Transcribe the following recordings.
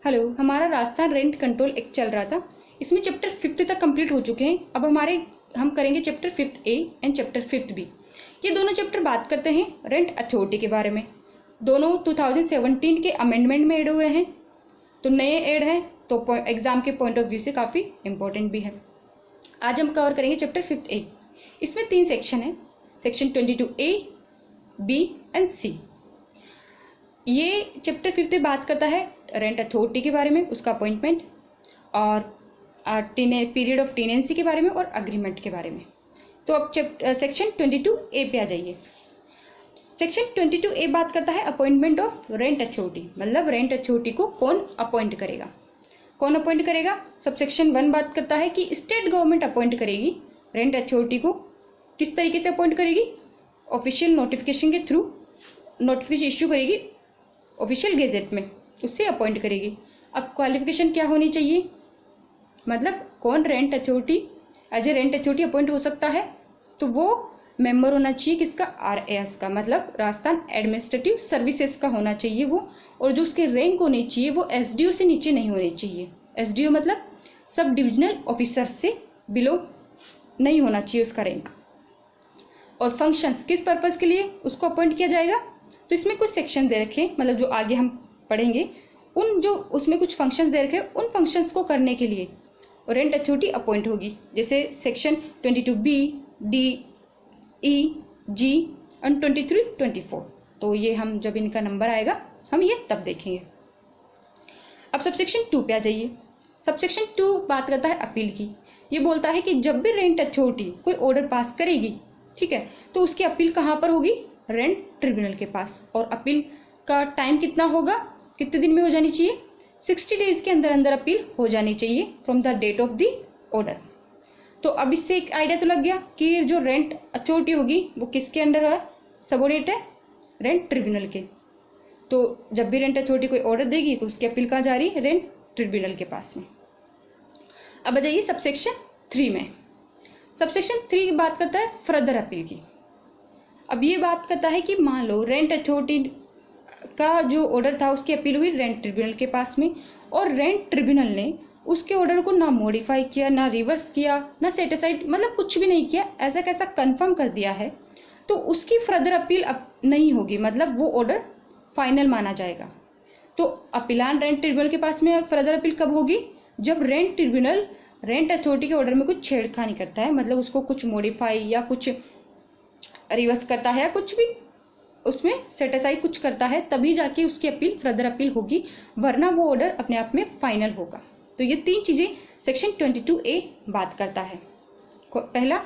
Hello, हमारा Rajasthan rent control act चल रहा था। इसमें चैप्टर 5 तक कंप्लीट हो चुके हैं। अब हम करेंगे chapter 5A and chapter 5B। ये दोनों चैप्टर बात करते हैं रेंट अथॉरिटी के बारे में। दोनों 2017 के अमेंडमेंट में ऐड हुए हैं, तो नए ऐड हैं, तो एग्जाम के पॉइंट ऑफ व्यू से काफ़ी इंपॉर्टेंट भी है। आज हम कवर करेंगे चैप्टर 5A। इसमें 3 सेक्शन है, section 22A, B and C। ये चैप्टर 5 बात करता है रेंट अथॉरिटी के बारे में, उसका अपॉइंटमेंट और पीरियड ऑफ टेनेंसी के बारे में और अग्रीमेंट के बारे में। तो अब सेक्शन 22A पे आ जाइए। सेक्शन 22A बात करता है अपॉइंटमेंट ऑफ रेंट अथॉरिटी, मतलब रेंट अथॉरिटी को कौन अपॉइंट करेगा। कौन अपॉइंट करेगा? सब सेक्शन 1 बात करता है कि स्टेट गवर्नमेंट अपॉइंट करेगी रेंट अथॉरिटी को। किस तरीके से अपॉइंट करेगी? ऑफिशियल नोटिफिकेशन के थ्रू नोटिफिकेशन इश्यू करेगी ऑफिशियल गेजेट में, उससे अपॉइंट करेगी। अब क्वालिफिकेशन क्या होनी चाहिए, मतलब कौन rent authority as a rent authority appoint हो सकता है, तो वो मेंबर होना चाहिए किसका? RAS का, मतलब राजस्थान एडमिनिस्ट्रेटिव सर्विसेज का होना चाहिए वो। और जो उसके रैंक होनी चाहिए वो SDO से नीचे नहीं होनी चाहिए। SDO मतलब सब डिविजनल ऑफिसर से बिलो नहीं होना चाहिए उसका रैंक। और फंक्शंस किस पर्पज़ के लिए उसको अपॉइंट किया जाएगा, तो इसमें कुछ सेक्शन दे रखे, मतलब जो आगे हम पढ़ेंगे उन जो उसमें कुछ फंक्शंस दे रखे, उन फंक्शंस को करने के लिए रेंट अथॉरिटी अपॉइंट होगी। जैसे section 22B, D, E, G and 23, 24। तो ये हम जब इनका नंबर आएगा हम ये तब देखेंगे। अब सबसेक्शन 2 पे आ जाइए। सबसेक्शन 2 बात करता है अपील की। ये बोलता है कि जब भी रेंट अथॉरिटी कोई ऑर्डर पास करेगी, ठीक है, तो उसकी अपील कहाँ पर होगी? रेंट ट्रिब्यूनल के पास। और अपील का टाइम कितना होगा, कितने दिन में हो जानी चाहिए? 60 डेज के अंदर अंदर अपील हो जानी चाहिए from the date of the order. तो अब इससे एक आइडिया तो लग गया कि जो रेंट अथॉरिटी होगी वो किसके अंडर है? सबऑर्डिनेट है रेंट ट्रिब्यूनल के। तो जब भी रेंट अथॉरिटी कोई ऑर्डर देगी तो उसकी अपील कहाँ जा रही है? रेंट ट्रिब्यूनल के पास में। अब आ जाइए सबसेक्शन 3 में। सबसेक्शन 3 की बात करता है फर्दर अपील की। अब ये बात करता है कि मान लो रेंट अथॉरिटी का जो ऑर्डर था उसकी अपील हुई रेंट ट्रिब्यूनल के पास में, और रेंट ट्रिब्यूनल ने उसके ऑर्डर को ना मॉडिफाई किया, ना रिवर्स किया, ना सेट असाइड, मतलब कुछ भी नहीं किया, ऐसा कैसा कंफर्म कर दिया है, तो उसकी फर्दर अपील अब नहीं होगी, मतलब वो ऑर्डर फाइनल माना जाएगा। तो अपीलान रेंट ट्रिब्यूनल के पास में फर्दर अपील कब होगी? जब रेंट ट्रिब्यूनल रेंट अथॉरिटी के ऑर्डर में कुछ छेड़खानी करता है, मतलब उसको कुछ मॉडिफाई या कुछ रिवर्स करता है या कुछ भी उसमें सेटिसाइड कुछ करता है, तभी जाके उसकी अपील फर्दर अपील होगी, वरना वो ऑर्डर अपने आप में फाइनल होगा। तो ये 3 चीज़ें सेक्शन 22A बात करता है। पहला,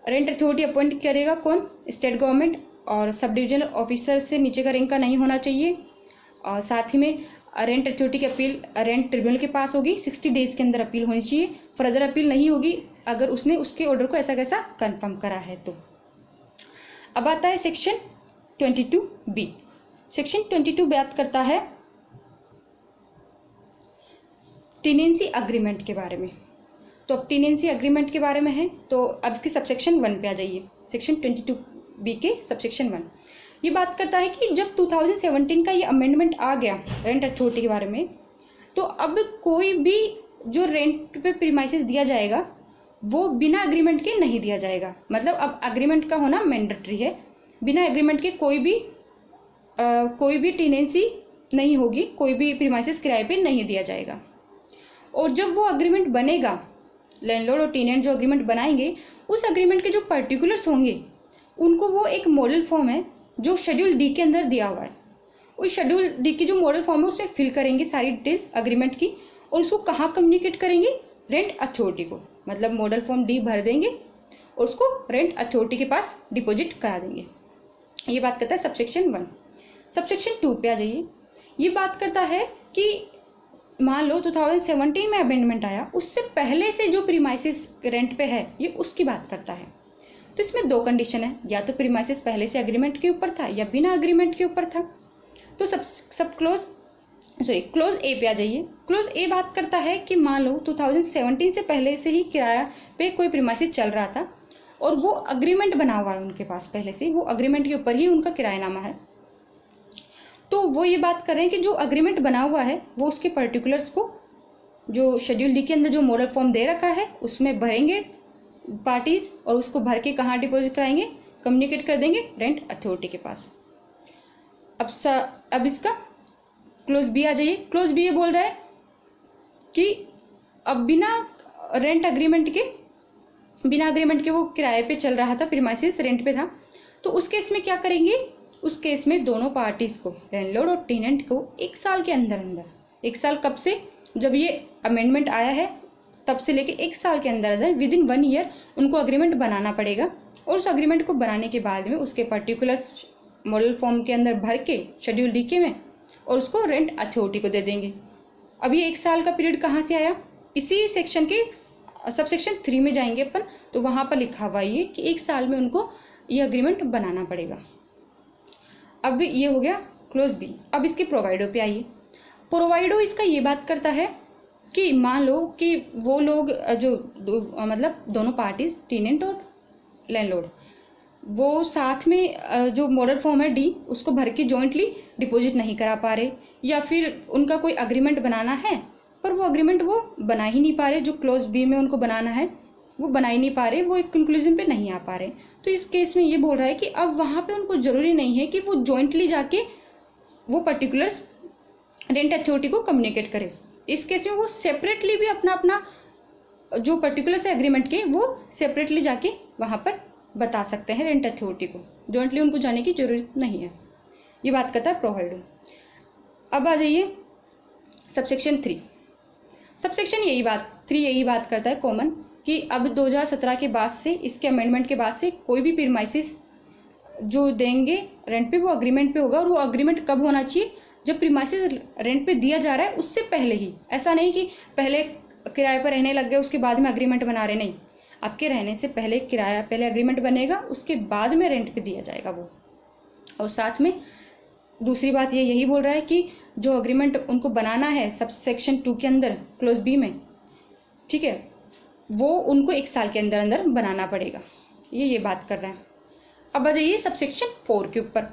रेंट अथॉरिटी अपॉइंट करेगा कौन? स्टेट गवर्नमेंट, और सब डिविजनल ऑफिसर से नीचे का रैंक का नहीं होना चाहिए। और साथ ही में रेंट अथॉरिटी की अपील रेंट ट्रिब्यूनल के पास होगी, 60 डेज के अंदर अपील होनी चाहिए। फर्दर अपील नहीं होगी अगर उसने उसके ऑर्डर को ऐसा कैसा कंफर्म करा है तो। अब आता है सेक्शन 22B। सेक्शन 22 बात करता है टेनेंसी अग्रीमेंट के बारे में। तो अब टेनेंसी अग्रीमेंट के बारे में है, तो अब इसकी सबसेक्शन 1 पे आ जाइए। सेक्शन 22B के सबसेक्शन 1 ये बात करता है कि जब 2017 का ये अमेंडमेंट आ गया रेंट अथॉरिटी के बारे में, तो अब कोई भी जो रेंट पे प्रीमाइसेस दिया जाएगा वो बिना एग्रीमेंट के नहीं दिया जाएगा। मतलब अब एग्रीमेंट का होना मैंडेटरी है, बिना एग्रीमेंट के कोई भी टेनेंसी नहीं होगी, कोई भी प्रीमाइसेस किराए पे नहीं दिया जाएगा। और जब वो एग्रीमेंट बनेगा, लैंडलॉर्ड और टेनेंट जो एग्रीमेंट बनाएंगे, उस एग्रीमेंट के जो पर्टिकुलर्स होंगे उनको वो एक मॉडल फॉर्म है जो शेड्यूल D के अंदर दिया हुआ है, उस शेड्यूल D की जो मॉडल फॉर्म है उसमें फिल करेंगे सारी डिटेल्स एग्रीमेंट की, और उसको कहाँ कम्युनिकेट करेंगे? रेंट अथॉरिटी को। मतलब मॉडल फॉर्म D भर देंगे और उसको रेंट अथॉरिटी के पास डिपॉजिट करा देंगे। ये बात करता है सबसेक्शन 1। सबसेक्शन 2 पे आ जाइए। ये बात करता है कि मान लो 2017 में अमेंडमेंट आया, उससे पहले से जो प्रीमाइसेस रेंट पे है ये उसकी बात करता है। तो इसमें 2 कंडीशन है, या तो प्रीमाइसेस पहले से एग्रीमेंट के ऊपर था या बिना एग्रीमेंट के ऊपर था। तो क्लोज ए पे आ जाइए। क्लोज ए बात करता है कि मान लो 2017 से पहले से ही किराया पे कोई प्रीमाइसेस चल रहा था और वो अग्रीमेंट बना हुआ है उनके पास पहले से, वो अग्रीमेंट के ऊपर ही उनका किरायानामा है, तो वो ये बात कर रहे हैं कि जो अग्रीमेंट बना हुआ है वो उसके पर्टिकुलर्स को जो शेड्यूल डी के अंदर जो मॉडल फॉर्म दे रखा है उसमें भरेंगे पार्टीज, और उसको भर के कहाँ डिपॉजिट कराएंगे, कम्युनिकेट कर देंगे रेंट अथॉरिटी के पास। अब इसका क्लोज बी आ जाइए। क्लोज बी ये बोल रहा है कि अब बिना अग्रीमेंट के वो किराए पे चल रहा था, प्रीमाइसेस रेंट पे था, तो उस केस में क्या करेंगे, उस केस में दोनों पार्टीज को, लैंडलॉर्ड और टेनेंट को, 1 साल के अंदर 1 साल कब से, जब ये अमेंडमेंट आया है तब से लेके 1 साल के अंदर विदिन 1 ईयर उनको अग्रीमेंट बनाना पड़ेगा, और उस अग्रीमेंट को बनाने के बाद में उसके पर्टिकुलर मॉडल फॉर्म के अंदर भर के शेड्यूल डी के में और उसको रेंट अथॉरिटी को दे देंगे। अब ये 1 साल का पीरियड कहाँ से आया, इसी सेक्शन के सब सेक्शन 3 में जाएंगे अपन, तो वहाँ पर लिखा हुआ ये कि 1 साल में उनको ये अग्रीमेंट बनाना पड़ेगा। अब ये हो गया क्लोज बी। अब इसके प्रोवाइडो पे आइए। प्रोवाइडो इसका ये बात करता है कि मान लो कि वो लोग जो मतलब दोनों पार्टीज, टेनेंट और लैंडलॉर्ड, वो साथ में जो मॉडल फॉर्म है डी उसको भर के जॉइंटली डिपॉजिट नहीं करा पा रहे, या फिर उनका कोई अग्रीमेंट बनाना है पर वो अग्रीमेंट वो बना ही नहीं पा रहे, जो क्लोज बी में उनको बनाना है वो बना ही नहीं पा रहे, वो एक कंक्लूजन पे नहीं आ पा रहे। तो इस केस में ये बोल रहा है कि अब वहाँ पे उनको ज़रूरी नहीं है कि वो जॉइंटली जाके वो पर्टिकुलर्स रेंट अथॉरिटी को कम्युनिकेट करे। इस केस में वो सेपरेटली भी अपना जो पर्टिकुलर्स है एग्रीमेंट के वो सेपरेटली जाके वहाँ पर बता सकते हैं रेंट अथॉरिटी को, जॉइंटली उनको जाने की जरूरत नहीं है। ये बात करता है प्रोवाइडो। अब आ जाइए सबसेक्शन 3। सबसेक्शन यही बात करता है कॉमन कि अब 2017 के बाद से, इसके अमेंडमेंट के बाद से कोई भी प्रीमाइसिस जो देंगे रेंट पे वो अग्रीमेंट पे होगा, और वो अग्रीमेंट कब होना चाहिए, जब प्रीमाइसिस रेंट पे दिया जा रहा है उससे पहले ही। ऐसा नहीं कि पहले किराए पर रहने लग गए उसके बाद में अग्रीमेंट बना रहे, नहीं, आपके रहने से पहले पहले अग्रीमेंट बनेगा, उसके बाद में रेंट पे दिया जाएगा वो। और साथ में दूसरी बात ये यही बोल रहा है कि जो अग्रीमेंट उनको बनाना है सब सेक्शन 2 के अंदर क्लोज बी में, ठीक है, वो उनको 1 साल के अंदर बनाना पड़ेगा। ये बात कर रहा है। अब आ जाइए सबसेक्शन 4 के ऊपर।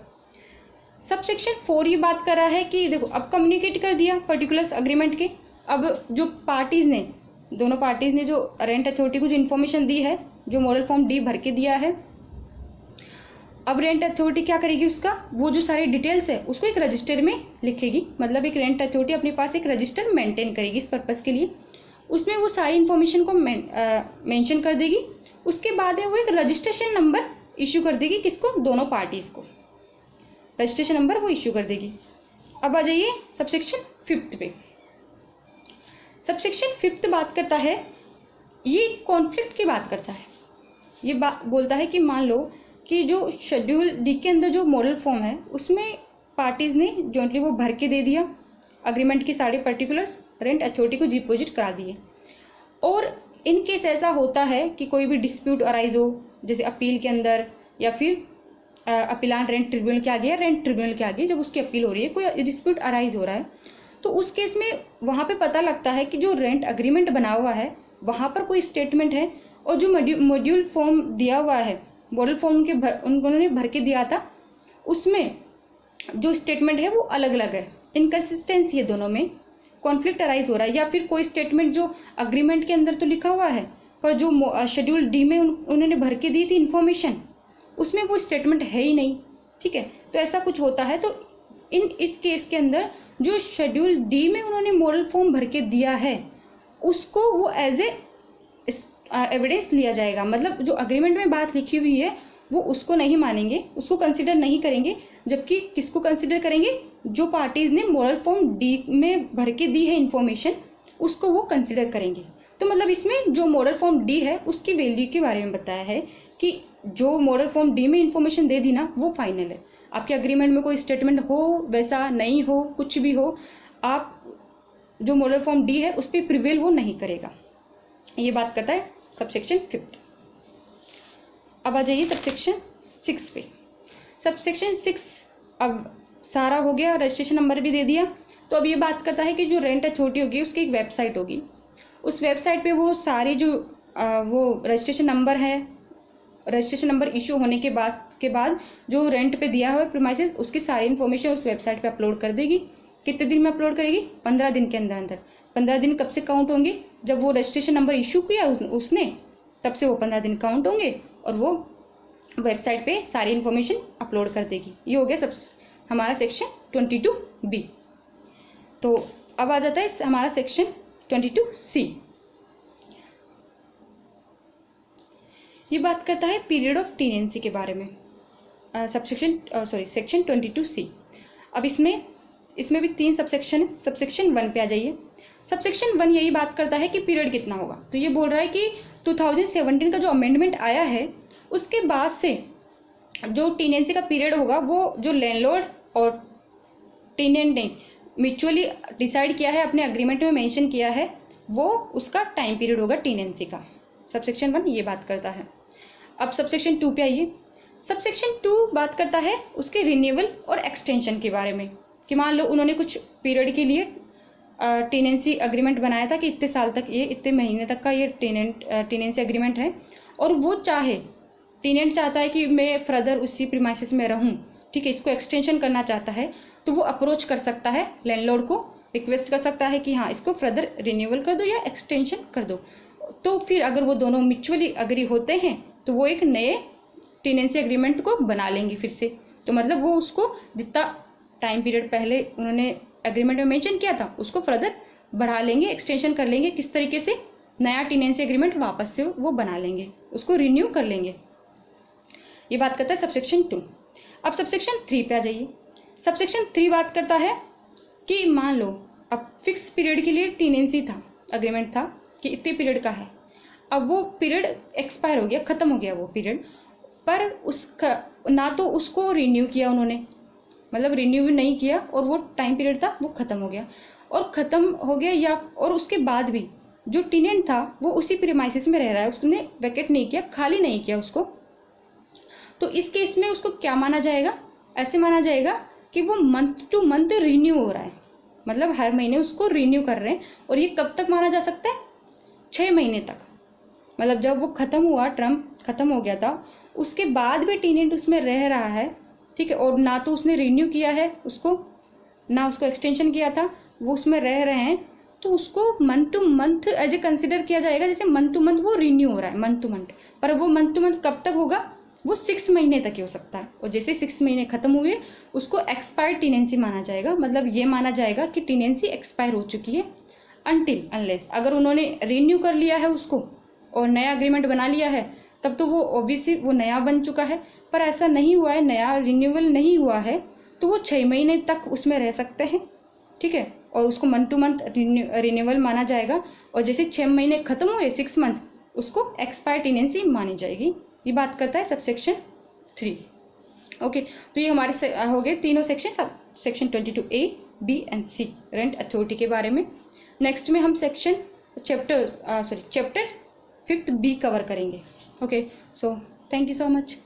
सबसेक्शन 4 ये बात कर रहा है कि देखो अब कम्युनिकेट कर दिया पर्टिकुलर्स अग्रीमेंट के, अब जो पार्टीज ने, दोनों पार्टीज ने जो रेंट अथॉरिटी को जो इन्फॉर्मेशन दी है, जो मॉडल फॉर्म डी भर के दिया है, अब रेंट अथॉरिटी क्या करेगी, उसका वो जो सारी डिटेल्स है उसको एक रजिस्टर में लिखेगी। मतलब एक रेंट अथॉरिटी अपने पास एक रजिस्टर मेंटेन करेगी इस पर्पज़ के लिए, उसमें वो सारी इन्फॉर्मेशन को मेंशन कर देगी। उसके बाद में वो एक रजिस्ट्रेशन नंबर इशू कर देगी, किसको, दोनों पार्टीज को रजिस्ट्रेशन नंबर वो इशू कर देगी। अब आ जाइए सबसेक्शन 5 पे। सबसेक्शन 5 बात करता है, ये कॉन्फ्लिक्ट की बात करता है। ये बात बोलता है कि मान लो कि जो शेड्यूल डी के अंदर जो मॉडल फॉर्म है उसमें पार्टीज ने जॉइंटली वो भर के दे दिया, अग्रीमेंट के सारे पर्टिकुलर्स रेंट अथॉरिटी को डिपॉजिट करा दिए, और इन केस ऐसा होता है कि कोई भी डिस्प्यूट अराइज हो, जैसे अपील के अंदर या फिर अपीलान रेंट ट्रिब्यूनल के आगे या रेंट ट्रिब्यूनल के आगे जब उसकी अपील हो रही है, कोई डिस्प्यूट अराइज हो रहा है, तो उस केस में वहाँ पे पता लगता है कि जो रेंट अग्रीमेंट बना हुआ है वहाँ पर कोई स्टेटमेंट है, और जो मॉड्यूल फॉर्म दिया हुआ है, मॉडल फॉर्म उन्होंने भर के दिया था, उसमें जो स्टेटमेंट है वो अलग अलग है, इनकन्सिस्टेंसी है, दोनों में कॉन्फ्लिक्ट अराइज हो रहा है। या फिर कोई स्टेटमेंट जो अग्रीमेंट के अंदर तो लिखा हुआ है पर जो शेड्यूल डी में उन्होंने भर के दी थी इन्फॉर्मेशन, उसमें वो स्टेटमेंट है ही नहीं, ठीक है, तो ऐसा कुछ होता है। तो इस केस के अंदर जो शेड्यूल डी में उन्होंने मॉडल फॉर्म भर के दिया है उसको वो एज ए एविडेंस लिया जाएगा। मतलब जो अग्रीमेंट में बात लिखी हुई है वो उसको नहीं मानेंगे, उसको कंसिडर नहीं करेंगे, जबकि किसको कंसिडर करेंगे, जो पार्टीज ने मॉडल फॉर्म डी में भर के दी है इन्फॉर्मेशन उसको वो कंसिडर करेंगे। तो मतलब इसमें जो मॉडल फॉर्म डी है उसकी वैल्यू के बारे में बताया है कि जो मॉडल फॉर्म डी में इन्फॉर्मेशन दे दी ना वो फाइनल है। आपके अग्रीमेंट में कोई स्टेटमेंट हो, वैसा नहीं हो, कुछ भी हो, आप जो मॉडल फॉर्म डी है उस पर प्रिवेल वो नहीं करेगा। ये बात करता है सबसेक्शन 5। अब आ जाइए सबसेक्शन 6 पे। सबसेक्शन 6 अब सारा हो गया, रजिस्ट्रेशन नंबर भी दे दिया। तो अब ये बात करता है कि जो रेंट अथॉरिटी होगी उसकी एक वेबसाइट होगी, उस वेबसाइट पे वो सारे जो वो रजिस्ट्रेशन नंबर है, रजिस्ट्रेशन नंबर इशू होने के बाद के बाद जो रेंट पे दिया हुआ प्रीमाइसेस उसकी सारी इन्फॉर्मेशन उस वेबसाइट पे अपलोड कर देगी। कितने दिन में अपलोड करेगी? 15 दिन के अंदर अंदर। 15 दिन कब से काउंट होंगे? जब वो रजिस्ट्रेशन नंबर इशू किया उसने, तब से वो 15 दिन काउंट होंगे और वो वेबसाइट पे सारी इन्फॉर्मेशन अपलोड कर देगी। ये हो गया सब हमारा सेक्शन 22B। तो अब आ जाता है हमारा सेक्शन 22C। ये बात करता है पीरियड ऑफ टीनेंसी के बारे में, सेक्शन 22C। अब इसमें भी 3 सबसेक्शन है। सबसेक्शन 1 पे आ जाइए। सबसेक्शन 1 यही बात करता है कि पीरियड कितना होगा। तो ये बोल रहा है कि 2017 का जो अमेंडमेंट आया है उसके बाद से जो टीनेंसी का पीरियड होगा वो जो लैंडलॉर्ड और टीनेंट ने म्यूचुअली डिसाइड किया है, अपने अग्रीमेंट में मेंशन किया है, वो उसका टाइम पीरियड होगा टीनेंसी का। सबसेक्शन 1 ये बात करता है। अब सबसेक्शन 2 पे आइए। सबसेक्शन 2 बात करता है उसके रिन्यूअल और एक्सटेंशन के बारे में, कि मान लो उन्होंने कुछ पीरियड के लिए टीनेंसी अग्रीमेंट बनाया था कि इतने साल तक, ये इतने महीने तक का ये टीनेंसी अग्रीमेंट है, और वो टीनेंट चाहता है कि मैं फर्दर उसी प्रीमाइसेस में रहूं, ठीक है, इसको एक्सटेंशन करना चाहता है, तो वो अप्रोच कर सकता है लैंडलॉर्ड को, रिक्वेस्ट कर सकता है कि हाँ इसको फर्दर रिन्यूअल कर दो या एक्सटेंशन कर दो। तो फिर अगर वो दोनों म्यूचुअली अग्री होते हैं तो वो एक नए टीनेंसी एग्रीमेंट को बना लेंगे फिर से। तो मतलब वो उसको जितना टाइम पीरियड पहले उन्होंने एग्रीमेंट में मेंशन किया था उसको फर्दर बढ़ा लेंगे, एक्सटेंशन कर लेंगे, किस तरीके से नया टीनेंसी एग्रीमेंट वापस से वो बना लेंगे, उसको रिन्यू कर लेंगे। ये बात करता है सबसेक्शन 2। अब सबसेक्शन 3 पे आ जाइए। सबसेक्शन 3 बात करता है कि मान लो अब फिक्स पीरियड के लिए टीनेंसी था, अग्रीमेंट था कि इतने पीरियड का है, अब वो पीरियड एक्सपायर हो गया, ख़त्म हो गया वो पीरियड, पर उसका ना तो उसको रिन्यू किया उन्होंने, मतलब रिन्यू नहीं किया, और वो टाइम पीरियड था वो ख़त्म हो गया, और ख़त्म हो गया या और उसके बाद भी जो टीनेंट था वो उसी प्रीमाइसेस में रह रहा है, उसने वैकेट नहीं किया, खाली नहीं किया उसको, तो इस केस में उसको क्या माना जाएगा? ऐसे माना जाएगा कि वो मंथ टू मंथ रिन्यू हो रहा है, मतलब हर महीने उसको रिन्यू कर रहे हैं। और ये कब तक माना जा सकता है? 6 महीने तक। मतलब जब वो ख़त्म हुआ, टर्म ख़त्म हो गया था, उसके बाद भी टीनेंट उसमें रह रहा है, ठीक है, और ना तो उसने रिन्यू किया है उसको, ना उसको एक्सटेंशन किया था, वो उसमें रह रहे हैं, तो उसको month to month as a consider किया जाएगा, जैसे मंथ टू मंथ वो रिन्यू हो रहा है, मंथ टू मंथ। पर वो मंथ टू मंथ कब तक होगा? वो 6 महीने तक ही हो सकता है, और जैसे 6 महीने खत्म हुए उसको एक्सपायर्ड टीनेंसी माना जाएगा। मतलब ये माना जाएगा कि टीनेंसी एक्सपायर हो चुकी है, अनटिल अनलेस अगर उन्होंने रिन्यू कर लिया है उसको और नया अग्रीमेंट बना लिया है, तब तो वो ऑब्वियसली वो नया बन चुका है। पर ऐसा नहीं हुआ है, नया रिन्यूअल नहीं हुआ है, तो वो 6 महीने तक उसमें रह सकते हैं, ठीक है, और उसको मंथ टू मंथ रिन्यूअल माना जाएगा। और जैसे 6 महीने खत्म हुए, 6 मंथ, उसको एक्सपायर टीनेंसी मानी जाएगी। ये बात करता है सबसेक्शन 3। ओके, तो ये हमारे हो गए तीनों section, sub section 22A, B and C rent authority के बारे में। नेक्स्ट में हम चैप्टर 5B कवर करेंगे। Okay, so thank you so much.